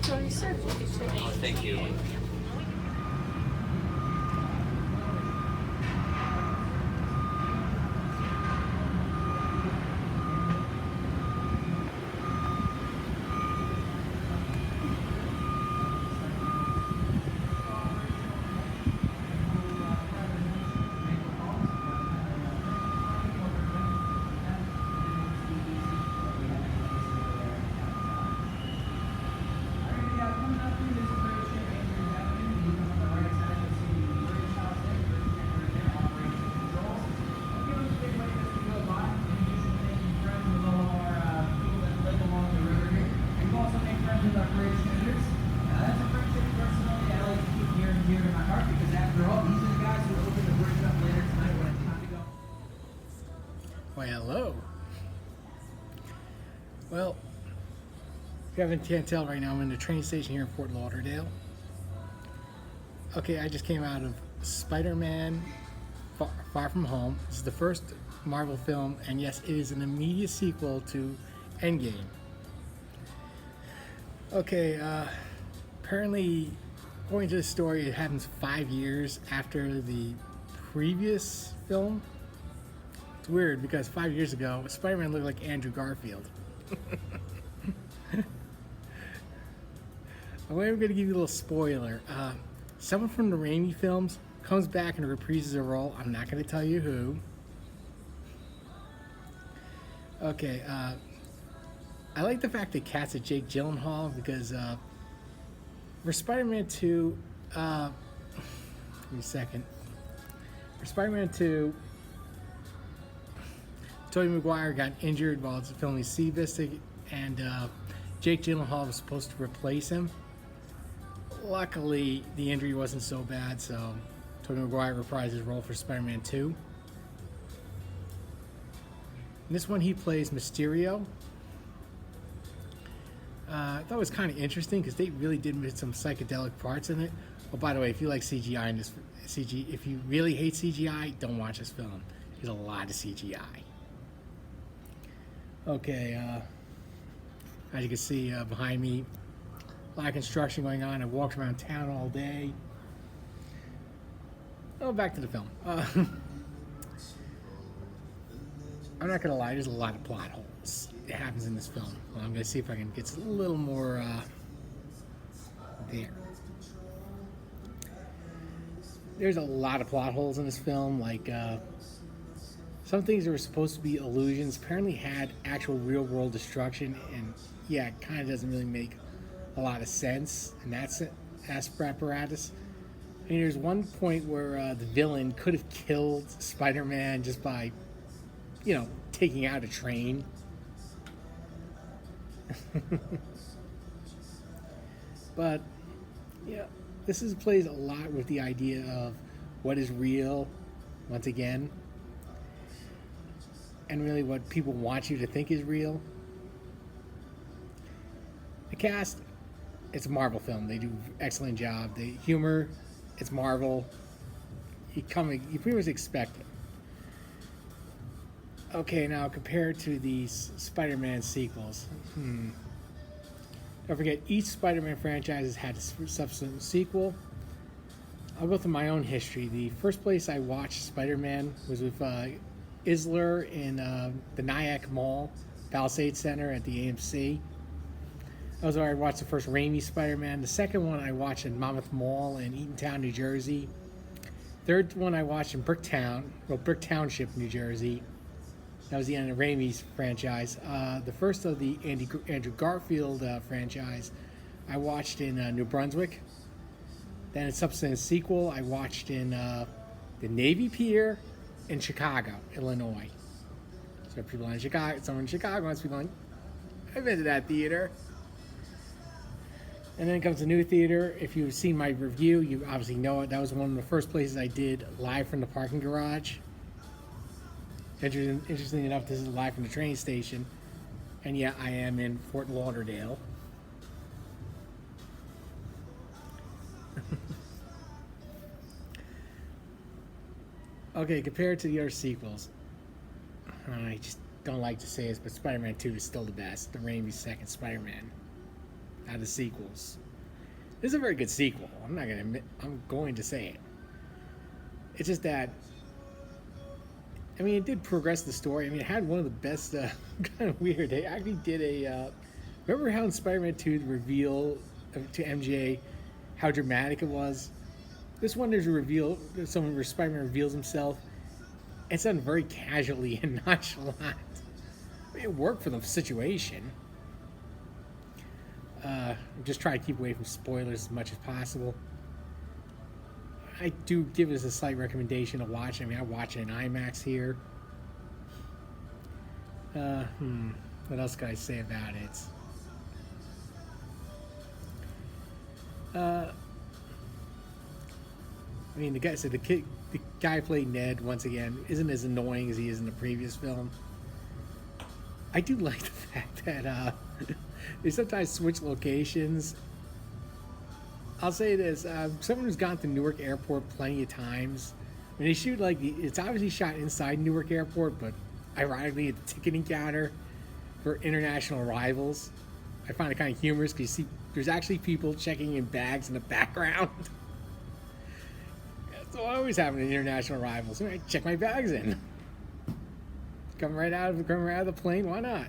Sorry, sir. Oh, thank you. Why, hello. Well, if you can't tell right now, I'm in the train station here in Fort Lauderdale. Okay, I just came out of Spider-Man Far From Home. This is the first Marvel film, and yes, it is an immediate sequel to Endgame. Okay, apparently, according to the story, it happens 5 years after the previous film. It's weird because 5 years ago, Spider-Man looked like Andrew Garfield. I'm going to give you a little spoiler. Someone from the Raimi films comes back and reprises a role. I'm not going to tell you who. Okay, I like the fact that casted Jake Gyllenhaal because for Spider-Man 2, give me a second. For Spider-Man 2, Tobey Maguire got injured while filming Seabiscuit, and Jake Gyllenhaal was supposed to replace him. Luckily, the injury wasn't so bad, so Tobey Maguire reprised his role for Spider-Man 2. In this one, he plays Mysterio. I thought it was kind of interesting because they really did miss some psychedelic parts in it. Oh, by the way, if you like CGI in this if you really hate CGI, don't watch this film. There's a lot of CGI. Okay, as you can see behind me, a lot of construction going on. I walked around town all day. Oh, back to the film. I'm not gonna lie, there's a lot of plot holes. It happens in this film. Well, I'm gonna see if I can get a little more there. There's a lot of plot holes in this film, like some things that were supposed to be illusions apparently had actual real world destruction, and yeah, it kind of doesn't really make a lot of sense in that apparatus. I mean, there's one point where the villain could have killed Spider-Man just by, taking out a train. But, yeah, this plays a lot with the idea of what is real, once again, and really what people want you to think is real. The cast, it's a Marvel film. They do an excellent job. The humor, it's Marvel. You pretty much expect it. Okay, now compared to these Spider-Man sequels, don't forget, each Spider-Man franchise has had a subsequent sequel. I'll go through my own history. The first place I watched Spider-Man was with Isler in the Nyack Mall, Palisade Center at the AMC. That was where I watched the first Raimi Spider-Man. The second one I watched in Monmouth Mall in Eatontown, New Jersey. Third one I watched in Brick Township, New Jersey. That was the end of Raimi's franchise. The first of the Andrew Garfield franchise I watched in New Brunswick. Then a subsequent sequel I watched in the Navy Pier in Chicago, Illinois. So people in Chicago, someone in Chicago must be going, I've been to that theater. And then comes a new theater. If you've seen my review, you obviously know it. That was one of the first places I did live from the parking garage. Interestingly enough, this is live from the train station. And yeah, I am in Fort Lauderdale. Okay, compared to the other sequels, I just don't like to say this, but Spider-Man 2 is still the best. The Raimi's second Spider-Man. out of sequels. This is a very good sequel. I'm not gonna admit. I'm going to say it. It's just that. I mean, it did progress the story. I mean, it had one of the best. Kind of weird. They actually did a. Remember how in Spider-Man 2 the reveal to MJ, how dramatic it was. This one there's a reveal. Someone where Spider-Man reveals himself. It's done very casually and nonchalant. I mean, it worked for the situation. Just try to keep away from spoilers as much as possible. I do give this a slight recommendation to watch. I mean, I watch it in IMAX here. What else can I say about it? I mean, the guy played Ned once again isn't as annoying as he is in the previous film. I do like the fact that they sometimes switch locations. I'll say this: someone who's gone to Newark Airport plenty of times. When they shoot, like, it's obviously shot inside Newark Airport, but ironically at the ticketing counter for international arrivals. I find it kind of humorous because you see there's actually people checking in bags in the background. That's what always happens in international arrivals. I check my bags in. Coming right out of the plane, why not?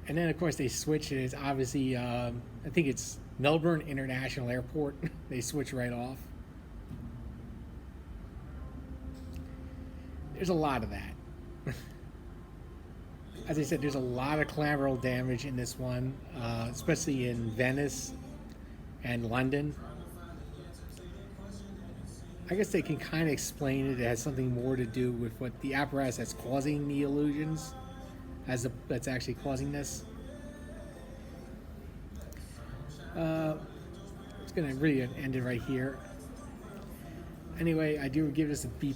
And then, of course, they switch, and it's obviously, I think it's Melbourne International Airport. They switch right off. There's a lot of that. As I said, there's a lot of collateral damage in this one, especially in Venice and London. I guess they can kind of explain it. It has something more to do with what the apparatus that's causing the illusions, that's actually causing this. It's going to really end it right here. Anyway, I do give this a B+.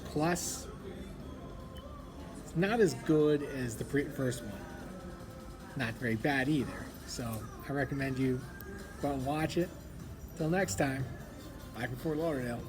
It's not as good as the first one. Not very bad either. So I recommend you go out and watch it. Till next time, bye from Fort Lauderdale.